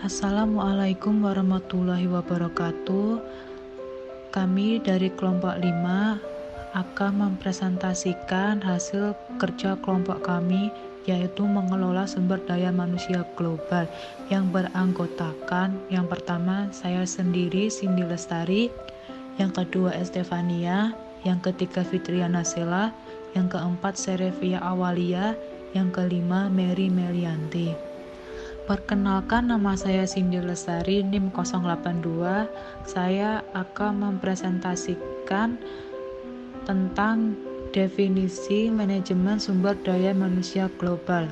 Assalamualaikum warahmatullahi wabarakatuh. Kami dari kelompok 5 akan mempresentasikan hasil kerja kelompok kami, yaitu mengelola sumber daya manusia global yang beranggotakan yang pertama saya sendiri, Cindy Lestari, yang kedua Estefania, yang ketiga Fitriana Sela, yang keempat Serevia Awalia, yang kelima Mary Melianti. Perkenalkan, nama saya Cindy Lestari, NIM 082. Saya akan mempresentasikan tentang definisi manajemen sumber daya manusia global.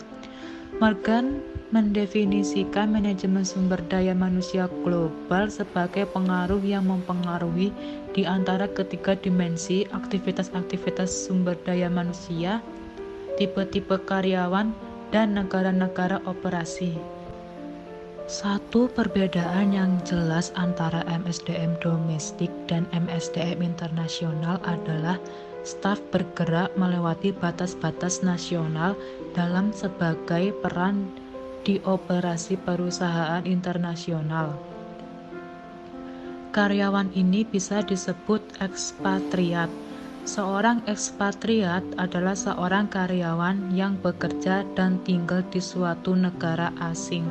Morgan mendefinisikan manajemen sumber daya manusia global sebagai pengaruh yang mempengaruhi di antara ketiga dimensi aktivitas-aktivitas sumber daya manusia, tipe-tipe karyawan, dan negara-negara operasi. Satu perbedaan yang jelas antara MSDM domestik dan MSDM internasional adalah staf bergerak melewati batas-batas nasional dalam sebagai peran di operasi perusahaan internasional. Karyawan ini bisa disebut ekspatriat. Seorang ekspatriat adalah seorang karyawan yang bekerja dan tinggal di suatu negara asing.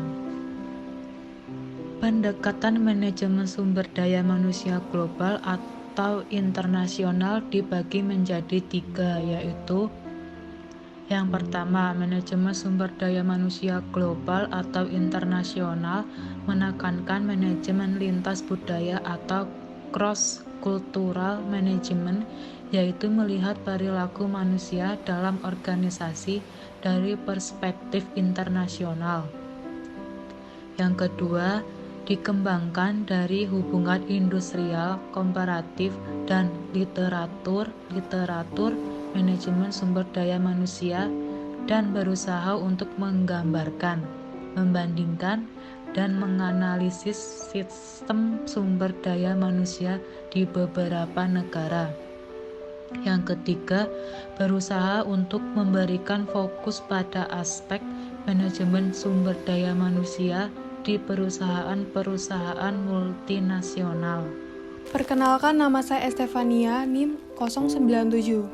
Pendekatan manajemen sumber daya manusia global atau internasional dibagi menjadi 3, yaitu yang pertama, manajemen sumber daya manusia global atau internasional menekankan manajemen lintas budaya atau cross-cultural management, yaitu melihat perilaku manusia dalam organisasi dari perspektif internasional. Yang kedua, dikembangkan dari hubungan industrial, komparatif, dan literatur manajemen sumber daya manusia, dan berusaha untuk menggambarkan, membandingkan, dan menganalisis sistem sumber daya manusia di beberapa negara. Yang ketiga, berusaha untuk memberikan fokus pada aspek manajemen sumber daya manusia di perusahaan-perusahaan multinasional. Perkenalkan, nama saya Estefania, NIM 097.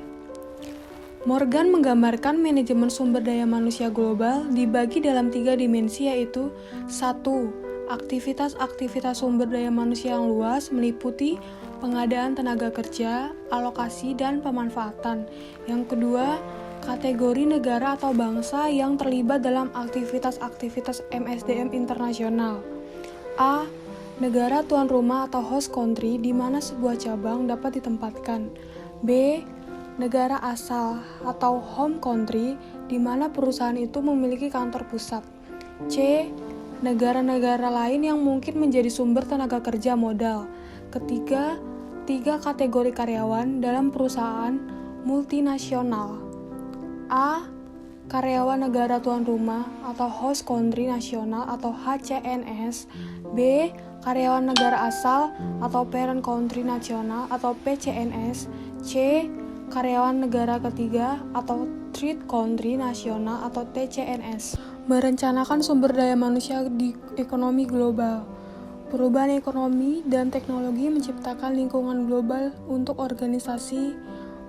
Morgan menggambarkan manajemen sumber daya manusia global dibagi dalam 3 dimensi, yaitu 1. Aktivitas-aktivitas sumber daya manusia yang luas meliputi pengadaan tenaga kerja, alokasi, dan pemanfaatan. Yang kedua, kategori negara atau bangsa yang terlibat dalam aktivitas-aktivitas MSDM internasional. A. Negara tuan rumah atau host country di mana sebuah cabang dapat ditempatkan. B. Negara asal atau home country di mana perusahaan itu memiliki kantor pusat. C. Negara-negara lain yang mungkin menjadi sumber tenaga kerja modal. Ketiga, 3 kategori karyawan dalam perusahaan multinasional. A. Karyawan negara tuan rumah atau host country nasional atau HCNS. B. Karyawan negara asal atau parent country nasional atau PCNS. C. Karyawan negara ketiga atau third country nasional atau TCNS. Merencanakan sumber daya manusia di ekonomi global. Perubahan ekonomi dan teknologi menciptakan lingkungan global untuk organisasi.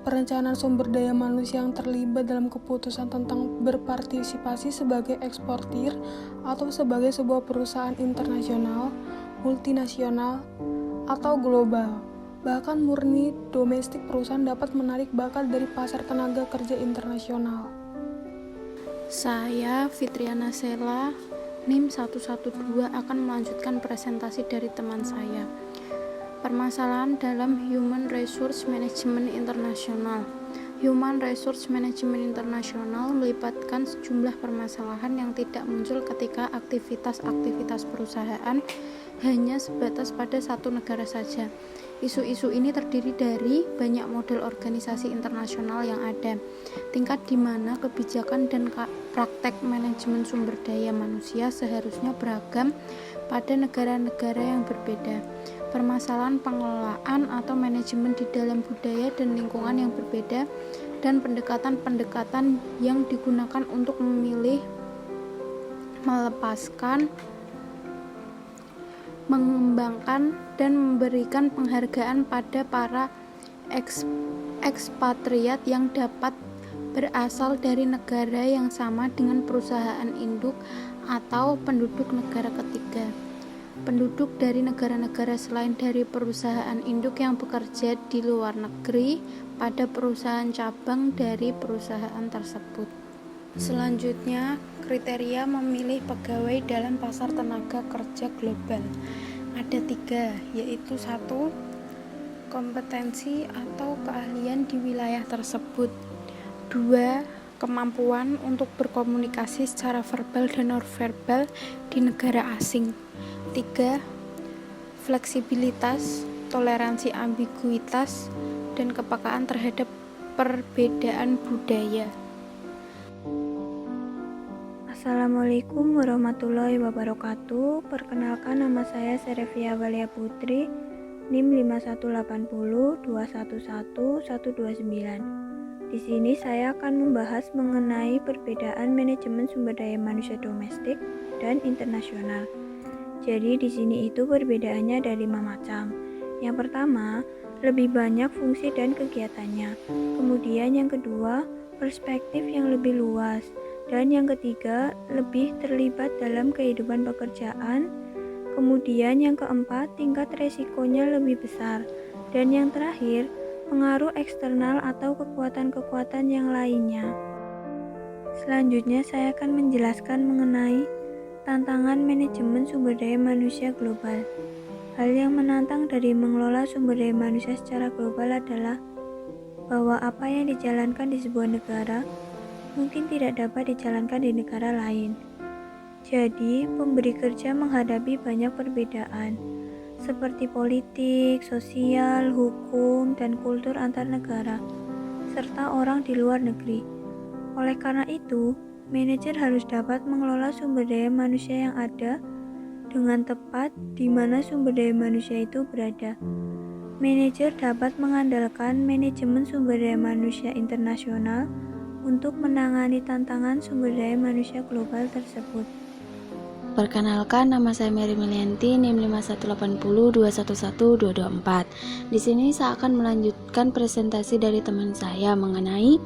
Perencanaan sumber daya manusia yang terlibat dalam keputusan tentang berpartisipasi sebagai eksportir atau sebagai sebuah perusahaan internasional, multinasional, atau global. Bahkan murni domestik perusahaan dapat menarik bakat dari pasar tenaga kerja internasional. Saya, Fitriana Sela, NIM 112 akan melanjutkan presentasi dari teman saya. Permasalahan dalam Human Resource Management Internasional. Human Resource Management Internasional melibatkan sejumlah permasalahan yang tidak muncul ketika aktivitas-aktivitas perusahaan hanya sebatas pada satu negara saja. Isu-isu ini terdiri dari banyak model organisasi internasional yang ada, tingkat di mana kebijakan dan praktek manajemen sumber daya manusia seharusnya beragam pada negara-negara yang berbeda, permasalahan pengelolaan atau manajemen di dalam budaya dan lingkungan yang berbeda, dan pendekatan-pendekatan yang digunakan untuk memilih, melepaskan, mengembangkan dan memberikan penghargaan pada para ekspatriat yang dapat berasal dari negara yang sama dengan perusahaan induk atau penduduk negara ketiga. Penduduk dari negara-negara selain dari perusahaan induk yang bekerja di luar negeri pada perusahaan cabang dari perusahaan tersebut. Selanjutnya, kriteria memilih pegawai dalam pasar tenaga kerja global. Ada 3, yaitu 1. Kompetensi atau keahlian di wilayah tersebut. 2. Kemampuan untuk berkomunikasi secara verbal dan non-verbal di negara asing. 3. Fleksibilitas, toleransi ambiguitas, dan kepekaan terhadap perbedaan budaya. Assalamualaikum warahmatullahi wabarakatuh. Perkenalkan, nama saya Serevia Valia Putri, NIM 5180211129. Di sini saya akan membahas mengenai perbedaan manajemen sumber daya manusia domestik dan internasional. Jadi di sini itu perbedaannya ada 5 macam. Yang pertama, lebih banyak fungsi dan kegiatannya. Kemudian yang kedua, perspektif yang lebih luas. Dan yang ketiga, lebih terlibat dalam kehidupan pekerjaan. Kemudian yang keempat, tingkat resikonya lebih besar. Dan yang terakhir, pengaruh eksternal atau kekuatan-kekuatan yang lainnya. Selanjutnya saya akan menjelaskan mengenai tantangan manajemen sumber daya manusia global. Hal yang menantang dari mengelola sumber daya manusia secara global adalah bahwa apa yang dijalankan di sebuah negara mungkin tidak dapat dijalankan di negara lain. Jadi, pemberi kerja menghadapi banyak perbedaan, seperti politik, sosial, hukum, dan kultur antar negara, serta orang di luar negeri. Oleh karena itu, manajer harus dapat mengelola sumber daya manusia yang ada dengan tepat di mana sumber daya manusia itu berada. Manajer dapat mengandalkan manajemen sumber daya manusia internasional untuk menangani tantangan sumber daya manusia global tersebut. Perkenalkan, nama saya Mary Milianti, NIM 5180211224. Di sini saya akan melanjutkan presentasi dari teman saya mengenai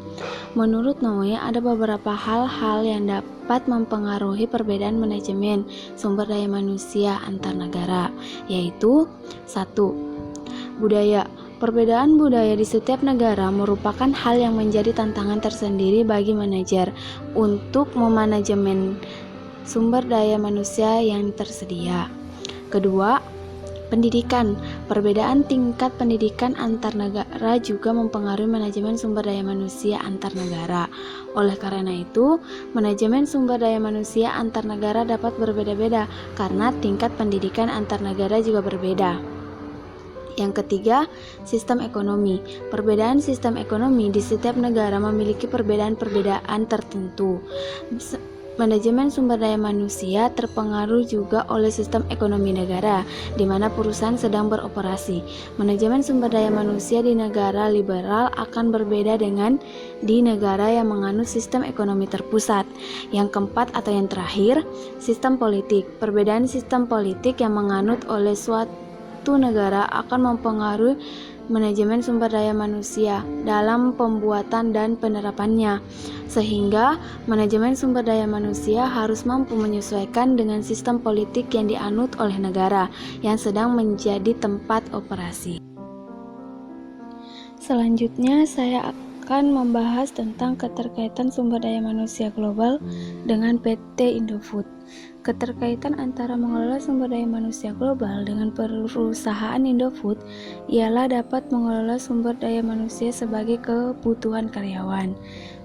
menurut Noe ada beberapa hal-hal yang dapat mempengaruhi perbedaan manajemen sumber daya manusia antar negara, yaitu 1. Budaya. Perbedaan budaya di setiap negara merupakan hal yang menjadi tantangan tersendiri bagi manajer untuk memanajemen sumber daya manusia yang tersedia. Kedua, pendidikan. Perbedaan tingkat pendidikan antar negara juga mempengaruhi manajemen sumber daya manusia antar negara. Oleh karena itu, manajemen sumber daya manusia antar negara dapat berbeda-beda karena tingkat pendidikan antar negara juga berbeda. Yang ketiga, sistem ekonomi. Perbedaan sistem ekonomi di setiap negara memiliki perbedaan-perbedaan tertentu. Manajemen sumber daya manusia terpengaruh juga oleh sistem ekonomi negara di mana perusahaan sedang beroperasi. Manajemen sumber daya manusia di negara liberal akan berbeda dengan di negara yang menganut sistem ekonomi terpusat. Yang keempat atau yang terakhir, sistem politik. Perbedaan sistem politik yang menganut oleh suatu negara akan mempengaruhi manajemen sumber daya manusia dalam pembuatan dan penerapannya, sehingga manajemen sumber daya manusia harus mampu menyesuaikan dengan sistem politik yang dianut oleh negara yang sedang menjadi tempat operasi. Selanjutnya saya akan membahas tentang keterkaitan sumber daya manusia global dengan PT Indofood. Keterkaitan antara mengelola sumber daya manusia global dengan perusahaan Indofood ialah dapat mengelola sumber daya manusia sebagai kebutuhan karyawan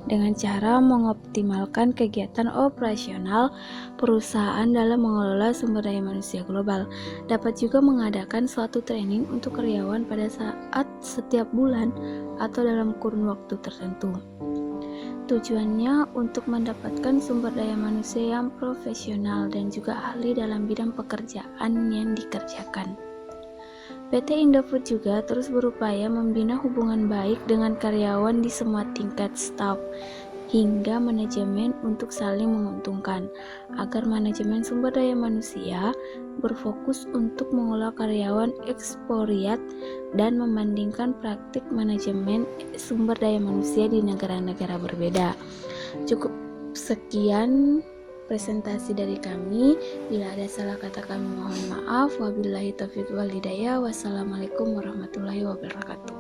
dengan cara mengoptimalkan kegiatan operasional perusahaan dalam mengelola sumber daya manusia global. Dapat juga mengadakan suatu training untuk karyawan pada saat setiap bulan atau dalam kurun waktu tertentu. Tujuannya untuk mendapatkan sumber daya manusia yang profesional dan juga ahli dalam bidang pekerjaan yang dikerjakan. PT Indofood juga terus berupaya membina hubungan baik dengan karyawan di semua tingkat staf, hingga manajemen untuk saling menguntungkan, agar manajemen sumber daya manusia berfokus untuk mengolah karyawan ekspatriat dan membandingkan praktik manajemen sumber daya manusia di negara-negara berbeda. Cukup sekian presentasi dari kami. Bila ada salah kata kami mohon maaf. Wabillahi taufiq wal hidayah. Wassalamualaikum warahmatullahi wabarakatuh.